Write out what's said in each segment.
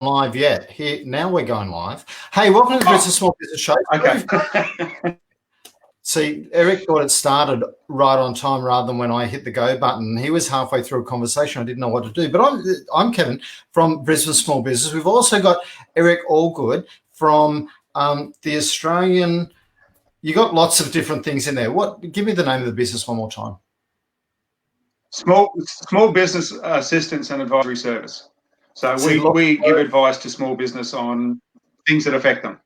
Live yet. Here now we're going live. Hey, welcome to the Business Small Business Show. Okay. See, Eric got it started right on time rather than when I hit the go button. He was halfway through a conversation. I didn't know what to do. But I'm Kevin from Brisbane Small Business. We've also got Eric Allgood from the Australian. You got lots of different things in there. Give me the name of the business one more time. Small Business Assistance and Advisory Service. So we give advice to small business on things that affect them.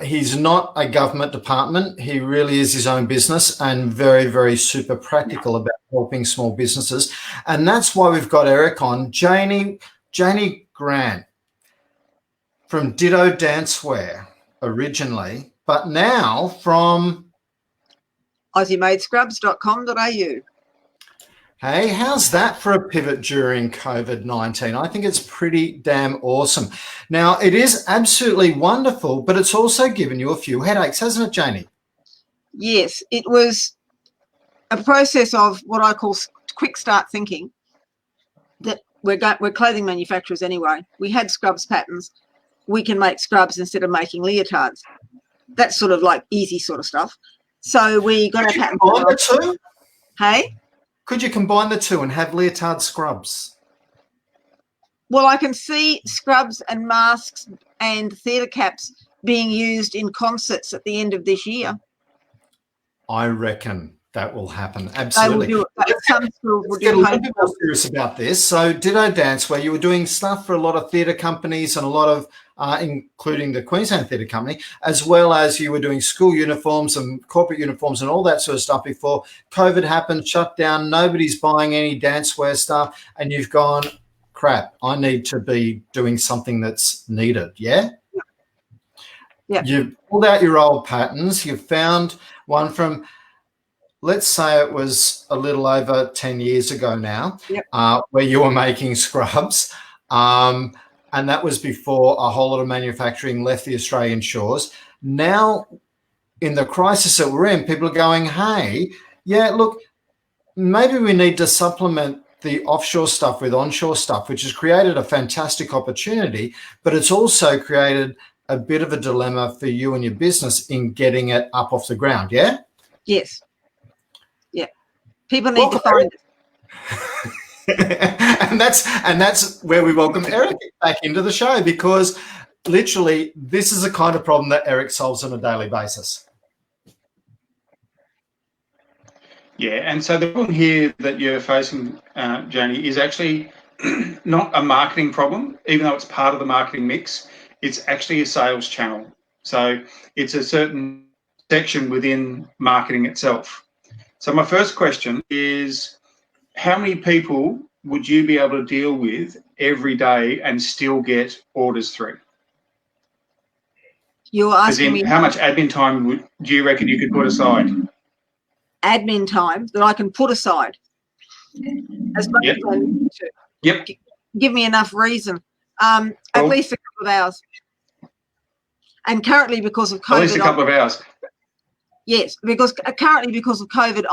He's not a government department. He really is his own business and very, very super practical about helping small businesses. And that's why we've got Eric on. Janie Grant from Ditto Dancewear originally, but now from AussieMadeScrubs.com.au. Hey, how's that for a pivot during COVID-19? I think it's pretty damn awesome. Now, it is absolutely wonderful, but it's also given you a few headaches, hasn't it, Janie? Yes, it was a process of what I call quick start thinking, that we're clothing manufacturers anyway. We had scrubs patterns. We can make scrubs instead of making leotards. That's sort of like easy sort of stuff. So we got our pattern. Combine the two? Hey? Could you combine the two and have leotard scrubs? Well, I can see scrubs and masks and theatre caps being used in concerts at the end of this year. I reckon that will happen. Absolutely. They will do it. Some schools will do it. I'm a little bit more serious about this. So Ditto Dance, where you were doing stuff for a lot of theatre companies and a lot of, including the Queensland Theatre Company, as well as you were doing school uniforms and corporate uniforms and all that sort of stuff before COVID happened, shut down, nobody's buying any dancewear stuff, and you've gone, crap, I need to be doing something that's needed, yeah? Yeah. You've pulled out your old patterns. You've found one from, let's say it was a little over 10 years ago now, yep. Where you were making scrubs. And that was before a whole lot of manufacturing left the Australian shores. Now, in the crisis that we're in, people are going, hey, yeah, look, maybe we need to supplement the offshore stuff with onshore stuff, which has created a fantastic opportunity, but it's also created a bit of a dilemma for you and your business in getting it up off the ground, yeah? Yes. Yeah. People need to find it. and that's where we welcome Eric back into the show, because literally this is the kind of problem that Eric solves on a daily basis. Yeah, and so the problem here that you're facing, Janie, is actually not a marketing problem, even though it's part of the marketing mix. It's actually a sales channel. So it's a certain section within marketing itself. So my first question is, how many people would you be able to deal with every day and still get orders through? You're asking me how much admin time do you reckon you could put aside? Admin time that I can put aside as much as I need to. Yep. Give me enough reason. At least a couple of hours. And currently, because of COVID, at least a couple of hours. Yes, because currently, because of COVID,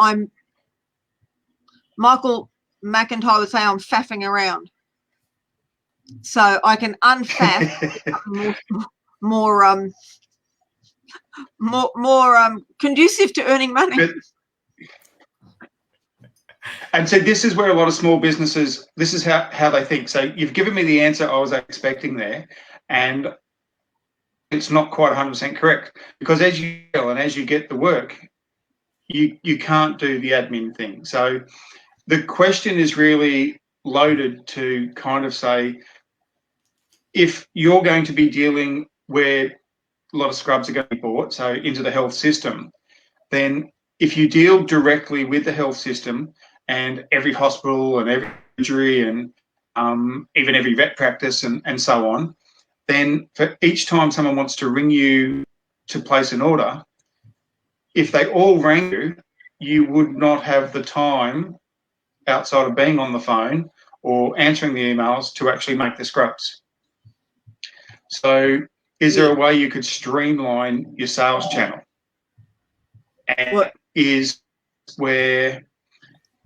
Michael McIntyre would say I'm faffing around. So I can unfaff more conducive to earning money. And so this is where a lot of small businesses, this is how they think. So you've given me the answer I was expecting there, and it's not quite 100% correct, because as you go and as you get the work, you can't do the admin thing. So the question is really loaded to kind of say, if you're going to be dealing where a lot of scrubs are going to be bought, so into the health system, then if you deal directly with the health system and every hospital and every surgery and even every vet practice and so on, then for each time someone wants to ring you to place an order, if they all rang you, you would not have the time outside of being on the phone or answering the emails to actually make the scrubs. So is there a way you could streamline your sales channel? And is where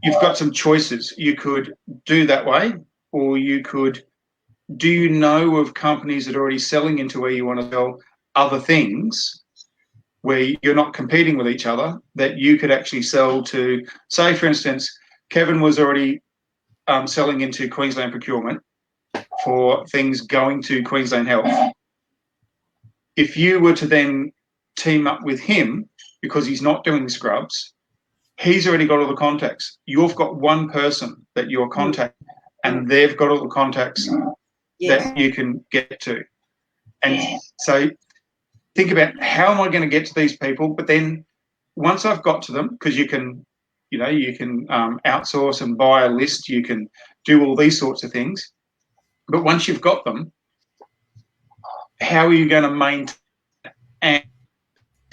you've got some choices. You could do that way, or you could do you know of companies that are already selling into where you want to sell other things, where you're not competing with each other, that you could actually sell to? Say, for instance, Kevin was already selling into Queensland procurement for things going to Queensland Health. If you were to then team up with him, because he's not doing scrubs, he's already got all the contacts. You've got one person that you're contacting, and they've got all the contacts that you can get to. And so think about, how am I going to get to these people? But then once I've got to them, because you can outsource and buy a list, you can do all these sorts of things. But once you've got them, how are you going to maintain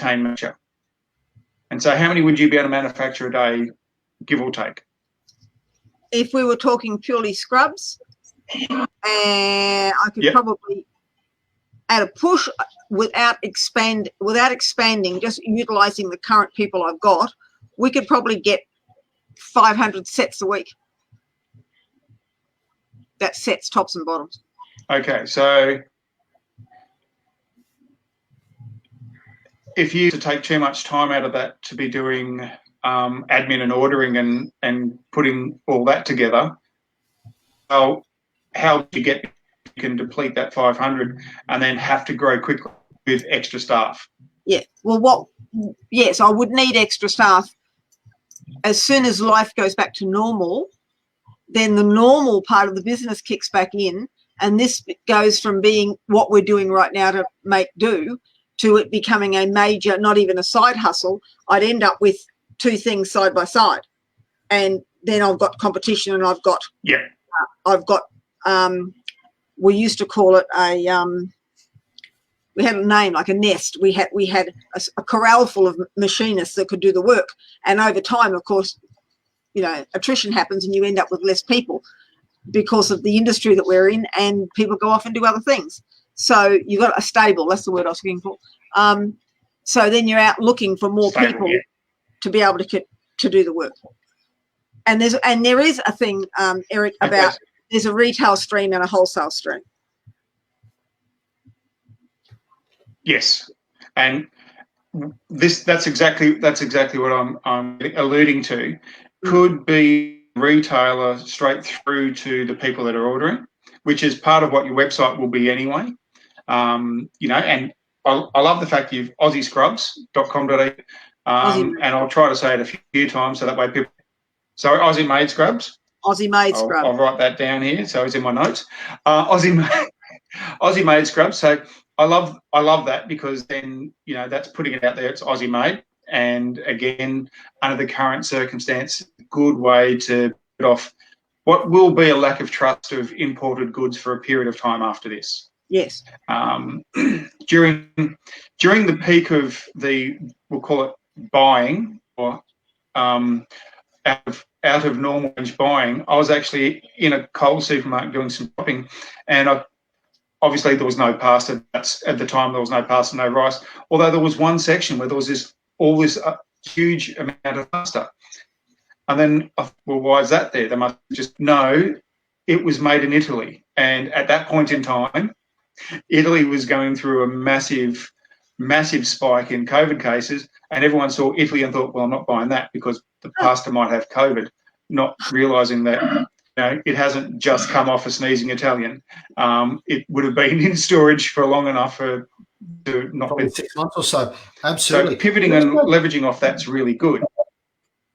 manufacture? And so how many would you be able to manufacture a day, give or take? If we were talking purely scrubs, I could probably, at a push, without expanding, just utilizing the current people I've got, we could probably get 500 sets a week. That sets tops and bottoms. Okay, so if you to take too much time out of that to be doing admin and ordering and putting all that together, well, how do you can deplete that 500 and then have to grow quickly with extra staff? Yeah, well, yes, I would need extra staff. As soon as life goes back to normal, then the normal part of the business kicks back in, and this goes from being what we're doing right now to make do to it becoming a major, not even a side hustle. I'd end up with two things side by side, and then I've got competition, and I've got we used to call it we had a name like a nest. We had a corral full of machinists that could do the work, and over time, of course, attrition happens, and you end up with less people because of the industry that we're in, and people go off and do other things. So you've got a stable. That's the word I was looking for. So then you're out looking for more people to be able to do the work. And there is a thing, Eric, about there's a retail stream and a wholesale stream. Yes, and that's exactly what I'm alluding to. Could be retailer straight through to the people that are ordering, which is part of what your website will be anyway. And I love the fact you've aussiescrubs.com.au, and I'll try to say it a few times so that way people. Sorry, Aussie Made Scrubs. Aussie Made Scrubs. I'll write that down here so it's in my notes. Aussie Made Scrubs. So I love that, because then that's putting it out there. It's Aussie made, and again, under the current circumstance, good way to get off what will be a lack of trust of imported goods for a period of time after this. Yes. During the peak of we'll call it buying, or out of normal range buying, I was actually in a Coles supermarket doing some shopping, and obviously there was no pasta. At the time there was no pasta, no rice. Although there was one section where there was this huge amount of pasta, and then well, why is that there? They must just know it was made in Italy, and at that point in time, Italy was going through a massive spike in COVID cases, and everyone saw Italy and thought, well, I'm not buying that because the pasta might have COVID, not realising that it hasn't just come off a sneezing Italian. It would have been in storage for long enough to not probably be 6 months or so. Absolutely. So pivoting and leveraging off that's really good.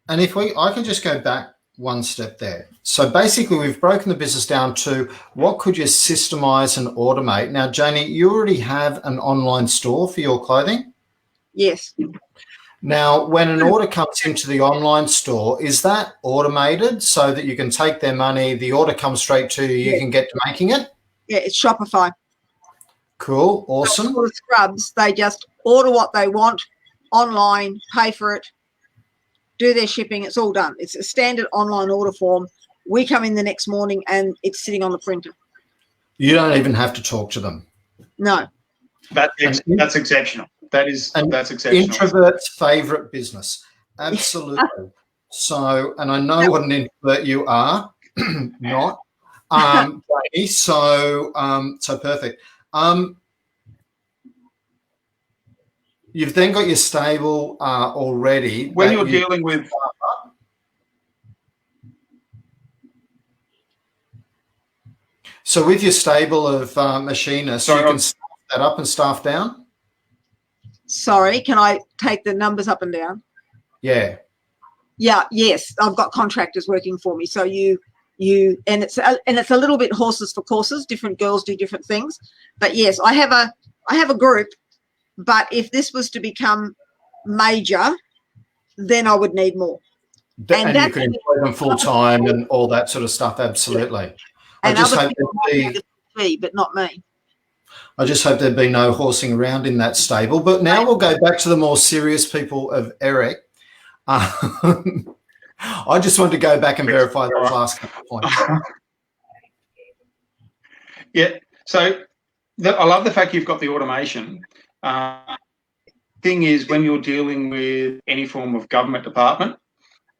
And I can just go back one step there. So basically, we've broken the business down to what could you systemize and automate. Now, Janie, you already have an online store for your clothing? Yes. Now, when an order comes into the online store, is that automated so that you can take their money, the order comes straight to you, you can get to making it? Yeah, it's Shopify. Cool, awesome. For the scrubs, they just order what they want online, pay for it, do their shipping, it's all done. It's a standard online order form. We come in the next morning and it's sitting on the printer. You don't even have to talk to them. No. That's exceptional. That's exceptional. Introvert's favourite business. Absolutely. So, and I know what an introvert you are, not. Jamie, so perfect. You've then got your stable already. When you're dealing with, so with your stable of machinists, Sorry, you can staff that up and staff down. Sorry, can I take the numbers up and down? Yeah. Yeah, yes, I've got contractors working for me. So and it's a little bit horses for courses. Different girls do different things, but yes, I have a group. But if this was to become major, then I would need more. And you can employ them full time and all that sort of stuff. Absolutely. And I just other hope people might be, but not me. I just hope there'd be no horsing around in that stable. But now we'll go back to the more serious people of Eric. I just wanted to go back and verify those last couple of points. Yeah. So I love the fact you've got the automation. Thing is, when you're dealing with any form of government department,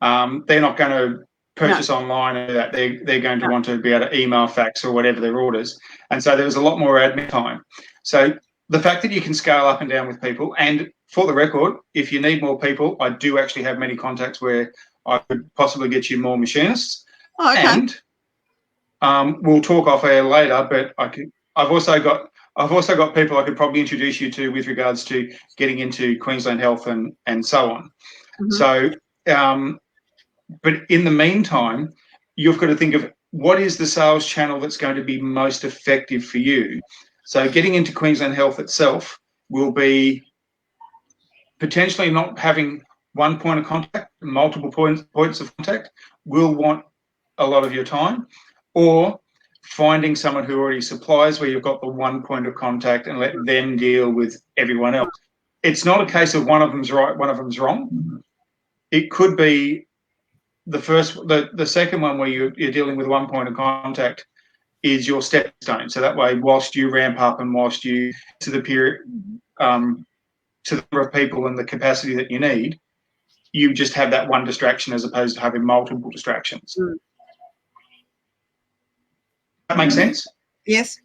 they're not going to purchase online and that. They're going to want to be able to email, fax, or whatever their orders. And so there's a lot more admin time. So the fact that you can scale up and down with people, and for the record, if you need more people, I do actually have many contacts where I could possibly get you more machinists. Oh, okay. And we'll talk off air later, but I've also got people I could probably introduce you to with regards to getting into Queensland Health and so on. Mhm. So, but in the meantime, you've got to think of what is the sales channel that's going to be most effective for you. So getting into Queensland Health itself will be potentially not having one point of contact, multiple points of contact will want a lot of your time, or finding someone who already supplies where you've got the one point of contact and let them deal with everyone else. It's not a case of one of them's right, one of them's wrong. It could be the second one where you're dealing with one point of contact is your stepping stone. So that way, whilst you ramp up and whilst you to the period, to the number of people and the capacity that you need, you just have that one distraction as opposed to having multiple distractions. Mm. That makes sense? Yes.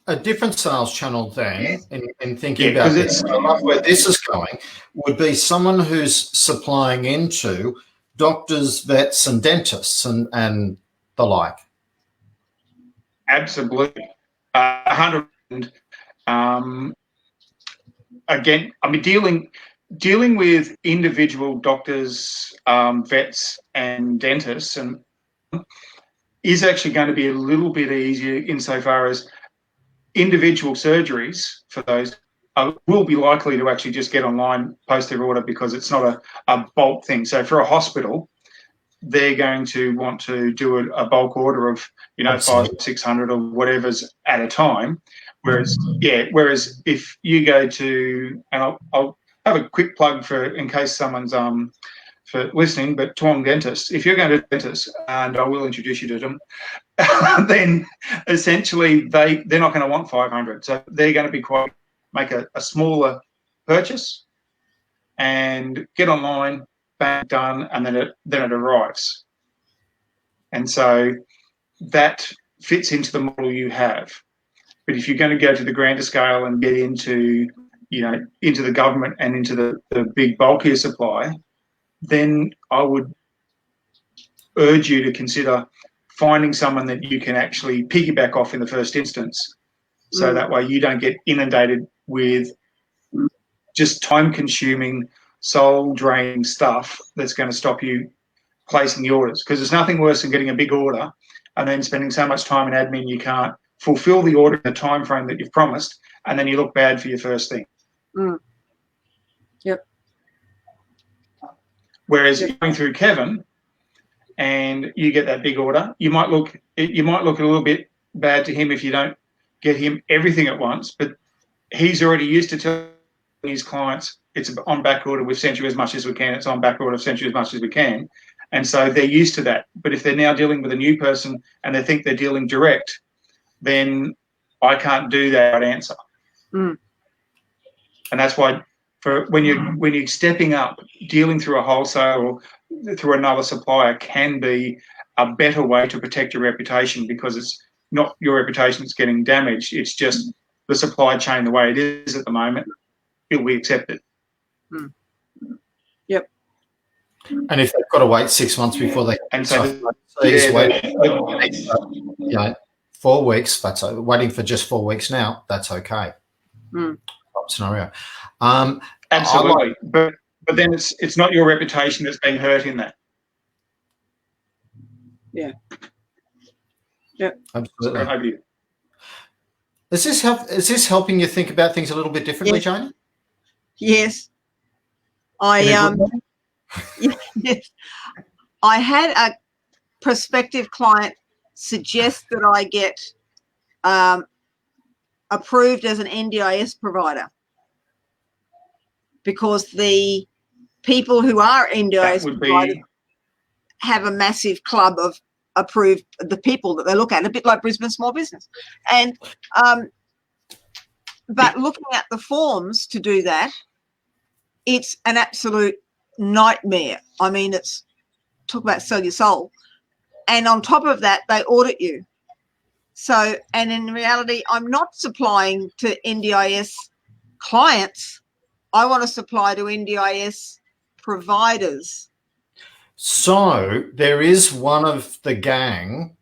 A different sales channel then, in thinking Yeah, about this, I love where this is going, would be someone who's supplying into doctors, vets, and dentists and the like. Absolutely. 100%. Again, I mean, dealing with individual doctors, vets, and dentists is actually going to be a little bit easier insofar as individual surgeries for those will be likely to actually just get online, post their order, because it's not a bulk thing. So for a hospital, they're going to want to do a bulk order of, 500, 600 or whatever's at a time. Whereas if you go to, and I'll have a quick plug in case someone's for listening, but Tuong Dentists, if you're going to dentists, and I will introduce you to them, then essentially they're not going to want 500. So they're going to be make a smaller purchase and get online, bang, done, and then it arrives. And so that fits into the model you have. But if you're going to go to the grander scale and get into the government and into the big bulkier supply, then I would urge you to consider finding someone that you can actually piggyback off in the first instance. So that way you don't get inundated with just time-consuming, soul-draining stuff that's going to stop you placing the orders. Because there's nothing worse than getting a big order and then spending so much time in admin you can't fulfill the order in the time frame that you've promised, and then you look bad for your first thing. Mm. Yep. Whereas going through Kevin and you get that big order, you might look a little bit bad to him if you don't get him everything at once, but he's already used to telling his clients it's on back order, we've sent you as much as we can, it's on back order, I've sent you as much as we can. And so they're used to that. But if they're now dealing with a new person and they think they're dealing direct, then I can't do that answer. Mm. And that's why when you're stepping up, dealing through a wholesaler or through another supplier can be a better way to protect your reputation, because it's not your reputation that's getting damaged. It's just the supply chain the way it is at the moment. It'll be accepted. Yep. And if they've got to wait 6 months before they And so, you know, 4 weeks, that's waiting for just 4 weeks now, that's okay. Top scenario. Absolutely. But then it's not your reputation that's being hurt in that. Yeah. Yep. Absolutely. Sorry, over to you. Is this helping you think about things a little bit differently, Janie? Yes. Yes. I had a prospective client suggest that I get approved as an NDIS provider, because the people who are NDIS providers have a massive club of approved, the people that they look at, a bit like Brisbane Small Business. And but looking at the forms to do that, it's an absolute nightmare. I mean, it's talk about sell your soul. And on top of that, they audit you. So, and in reality, I'm not supplying to NDIS clients. I want to supply to NDIS providers. So there is one of the gang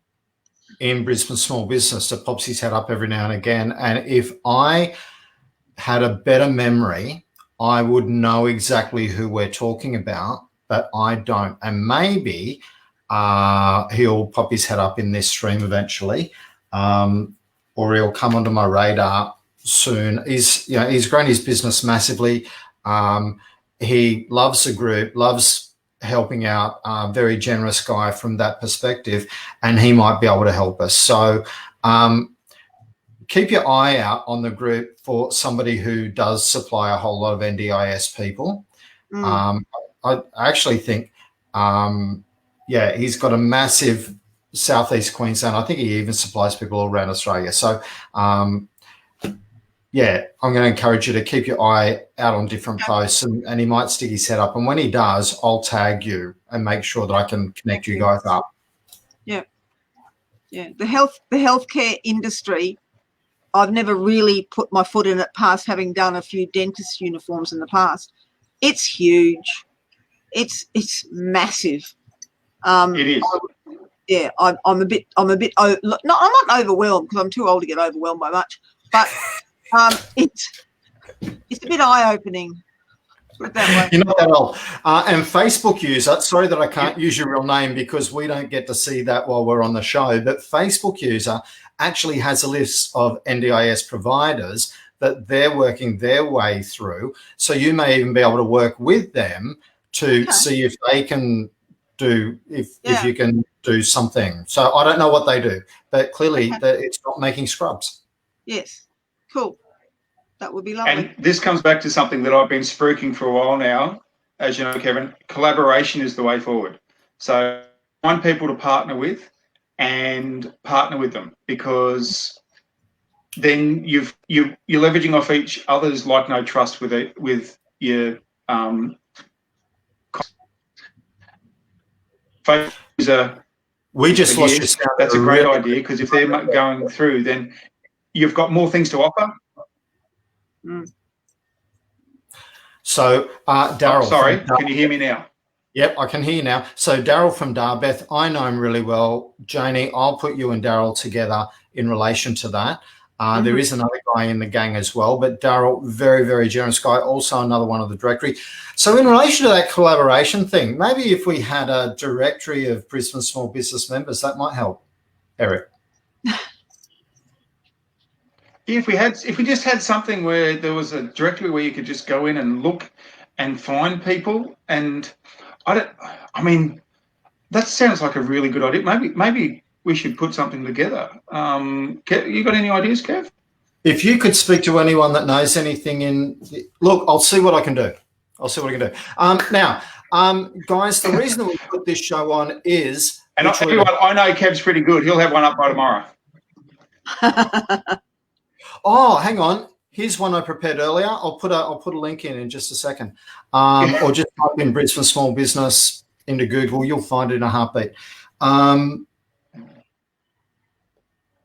in Brisbane Small Business that pops his head up every now and again. And if I had a better memory, I would know exactly who we're talking about, but I don't. And maybe he'll pop his head up in this stream eventually, or he'll come onto my radar soon. He's grown his business massively. He loves the group, loves helping out, very generous guy from that perspective, and he might be able to help us. So keep your eye out on the group for somebody who does supply a whole lot of NDIS people. I actually think, he's got a massive Southeast Queensland. I think he even supplies people all around Australia. So, I'm going to encourage you to keep your eye out on different posts, and he might stick his head up. And when he does, I'll tag you and make sure that I can connect you guys up. Yeah. Yeah. The healthcare industry, I've never really put my foot in it past having done a few dentist uniforms in the past. It's huge. It's massive. It is. I'm a bit. I'm not overwhelmed, because I'm too old to get overwhelmed by much. But it's a bit eye-opening. Put it that way. You're not that old. And Facebook user, sorry that I can't use your real name because we don't get to see that while we're on the show, but Facebook user actually has a list of NDIS providers that they're working their way through. So you may even be able to work with them to see if they can do, if you can do something. So I don't know what they do, but clearly it's not making scrubs. Yes. Cool. That would be lovely. And this comes back to something that I've been spruiking for a while now. As you know, Kevin, collaboration is the way forward. So find people to partner with and partner with them, because then you're leveraging off each other's like no trust with your user. We just lost your sound. That's a great idea, because if they're going through, then you've got more things to offer. So, Daryl. Sorry, can you hear me now? Yep, I can hear you now. So, Daryl from Darbeth, I know him really well. Janie, I'll put you and Daryl together in relation to that. There is another guy in the gang as well, but Daryl, very, very generous guy, also another one of the directory. So in relation to that collaboration thing, maybe if we had a directory of Brisbane Small Business members, that might help. Eric. If we just had something where there was a directory where you could just go in and look and find people, and I mean, that sounds like a really good idea. Maybe we should put something together. You got any ideas, Kev? If you could speak to anyone that knows anything look, I'll see what I can do. Now, guys, the reason that we put this show on is... And I'll tell you what, I know Kev's pretty good. He'll have one up by tomorrow. Oh, hang on. Here's one I prepared earlier. I'll put a link in just a second. Or just type in Brisbane Small Business into Google. You'll find it in a heartbeat. The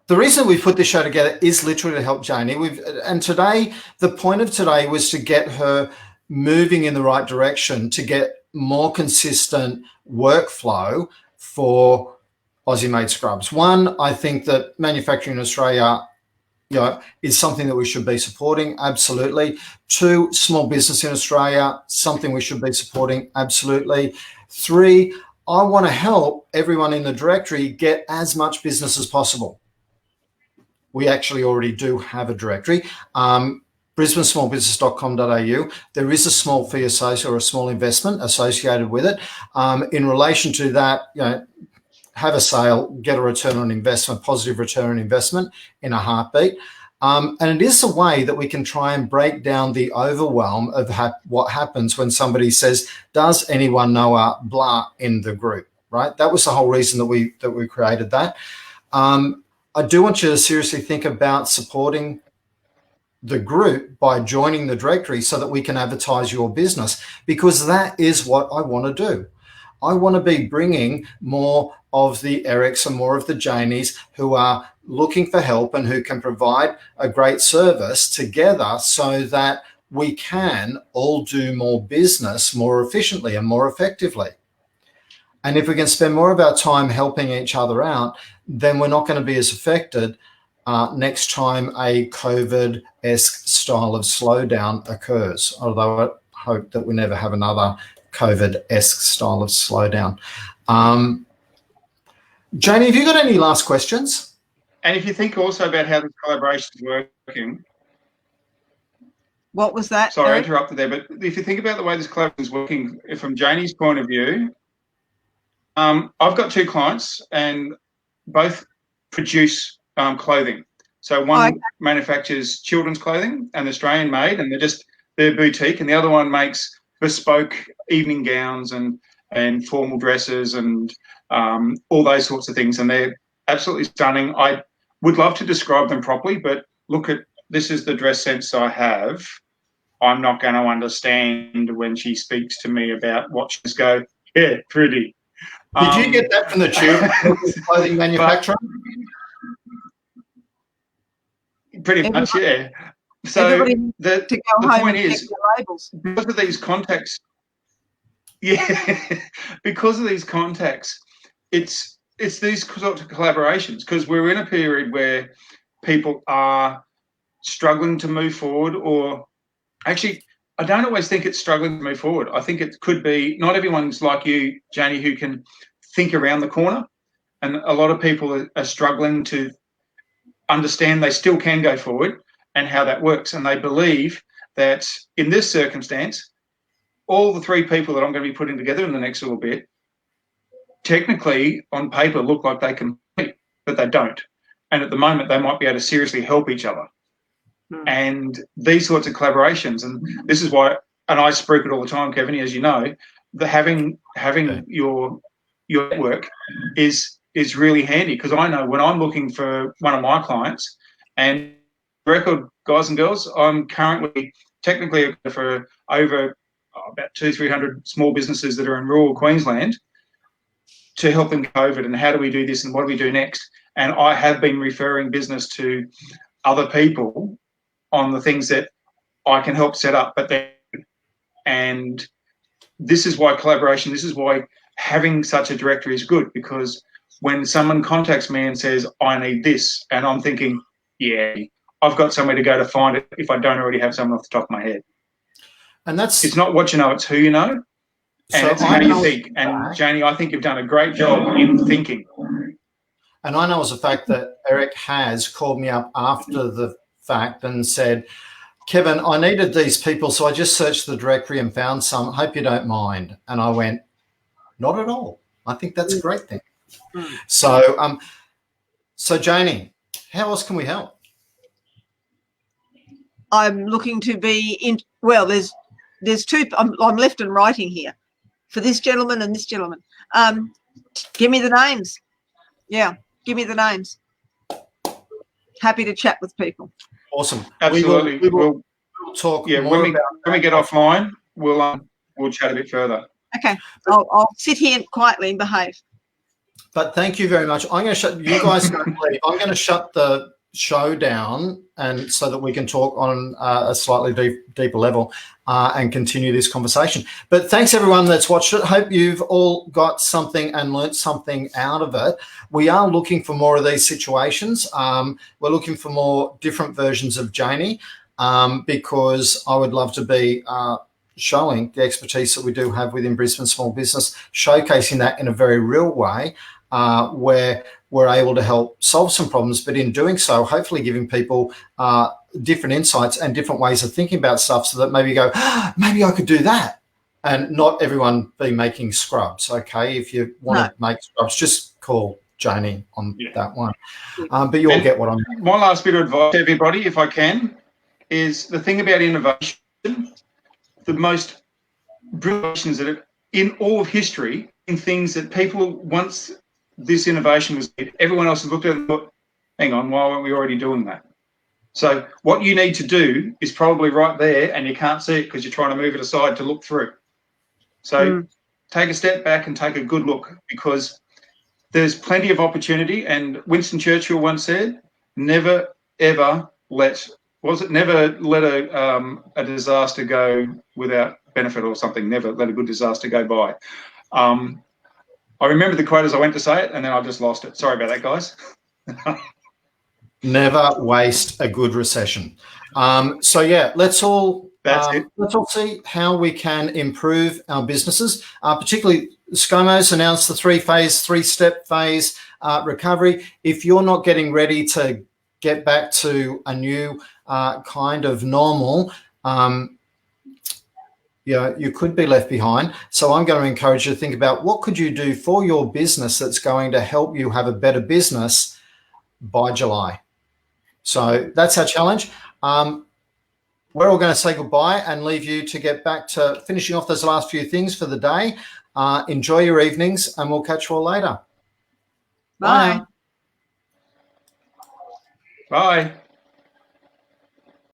reason we put this show together is literally to help Janie. And today, the point of today was to get her moving in the right direction, to get more consistent workflow for Aussie made scrubs. One, I think that manufacturing in Australia, is something that we should be supporting. Absolutely. Two, small business in Australia, something we should be supporting. Absolutely. Three, I want to help everyone in the directory get as much business as possible. We actually already do have a directory. BrisbaneSmallBusiness.com.au. There is a small fee associated or a small investment associated with it. In relation to that, have a sale, get a return on investment, positive return on investment in a heartbeat. And it is a way that we can try and break down the overwhelm of what happens when somebody says, does anyone know a blah in the group, right? That was the whole reason that we created that. I do want you to seriously think about supporting the group by joining the directory so that we can advertise your business, because that is what I want to do. I want to be bringing more of the Erics and more of the Janies who are looking for help and who can provide a great service together so that we can all do more business more efficiently and more effectively. And if we can spend more of our time helping each other out, then we're not going to be as affected next time a COVID-esque style of slowdown occurs, although I hope that we never have another COVID-esque style of slowdown. Janie, have you got any last questions? And if you think also about how this collaboration is working. What was that? Sorry, I interrupted there, but if you think about the way this collaboration is working from Janie's point of view, I've got two clients and both produce clothing. So one manufactures children's clothing and Australian made, and they're boutique, and the other one makes bespoke evening gowns and formal dresses and all those sorts of things, and they're absolutely stunning. I would love to describe them properly, but this is the dress sense I have. I'm not going to understand when she speaks to me about what she's go, yeah, pretty. Did you get that from the children's clothing manufacturer? Pretty much, yeah. So the point is, because of these contacts, because of these contacts, it's these sorts of collaborations, because we're in a period where people are struggling to move forward, or actually, I don't always think it's struggling to move forward. I think it could be not everyone's like you, Janie, who can think around the corner, and a lot of people are struggling to understand they still can go forward and how that works, and they believe that in this circumstance, all the three people that I'm going to be putting together in the next little bit, technically on paper look like they can, but they don't. And at the moment, they might be able to seriously help each other. And these sorts of collaborations, and this is why, and I speak it all the time, Kevin, as you know, having your network is really handy, because I know when I'm looking for one of my clients, and record guys and girls, I'm currently technically for over about 200-300 small businesses that are in rural Queensland to help them COVID, and how do we do this and what do we do next? And I have been referring business to other people on the things that I can help set up, and this is why collaboration, this is why having such a directory is good, because when someone contacts me and says, I need this, and I'm thinking, yeah, I've got somewhere to go to find it if I don't already have someone off the top of my head. And it's not what you know, it's who you know, and it's how you think. And Janie, I think you've done a great job in thinking. And I know as a fact that Eric has called me up after the fact and said, Kevin, I needed these people, so I just searched the directory and found some. Hope you don't mind. And I went, not at all. I think that's a great thing. So, so Janie, how else can we help? I'm looking to be in. Well, there's two. I'm left and writing here for this gentleman and this gentleman. Give me the names. Yeah, give me the names. Happy to chat with people. Awesome. Absolutely. We will talk. Yeah, when we get offline, we'll chat a bit further. Okay. I'll sit here quietly and behave. But thank you very much. I'm going to shut you guys. Go leave. I'm going to shut the show down, and so that we can talk on a slightly deeper level and continue this conversation. But thanks everyone that's watched it. Hope you've all got something and learnt something out of it. We are looking for more of these situations. We're looking for more different versions of Janie because I would love to be showing the expertise that we do have within Brisbane Small Business, showcasing that in a very real way where we're able to help solve some problems, but in doing so, hopefully giving people different insights and different ways of thinking about stuff so that maybe go, maybe I could do that. And not everyone be making scrubs, okay? If you want to make scrubs, just call Janie on that one. But you'll get what I'm saying. My last bit of advice to everybody, if I can, is the thing about innovation, the most brilliant innovations that in all of history, in things that people, once this innovation was made, everyone else has looked at it and thought, hang on, why weren't we already doing that? So what you need to do is probably right there, and you can't see it because you're trying to move it aside to look through. So take a step back and take a good look, because there's plenty of opportunity. And Winston Churchill once said, never, ever let a disaster go without benefit or something. Never let a good disaster go by. I remember the quote as I went to say it, and then I just lost it. Sorry about that, guys. Never waste a good recession. So yeah, let's all see how we can improve our businesses. Particularly, ScoMo's announced the three-step phase recovery. If you're not getting ready to get back to a new kind of normal, you could be left behind. So I'm going to encourage you to think about what could you do for your business that's going to help you have a better business by July. So that's our challenge. We're all going to say goodbye and leave you to get back to finishing off those last few things for the day. Enjoy your evenings, and we'll catch you all later. Bye. Bye.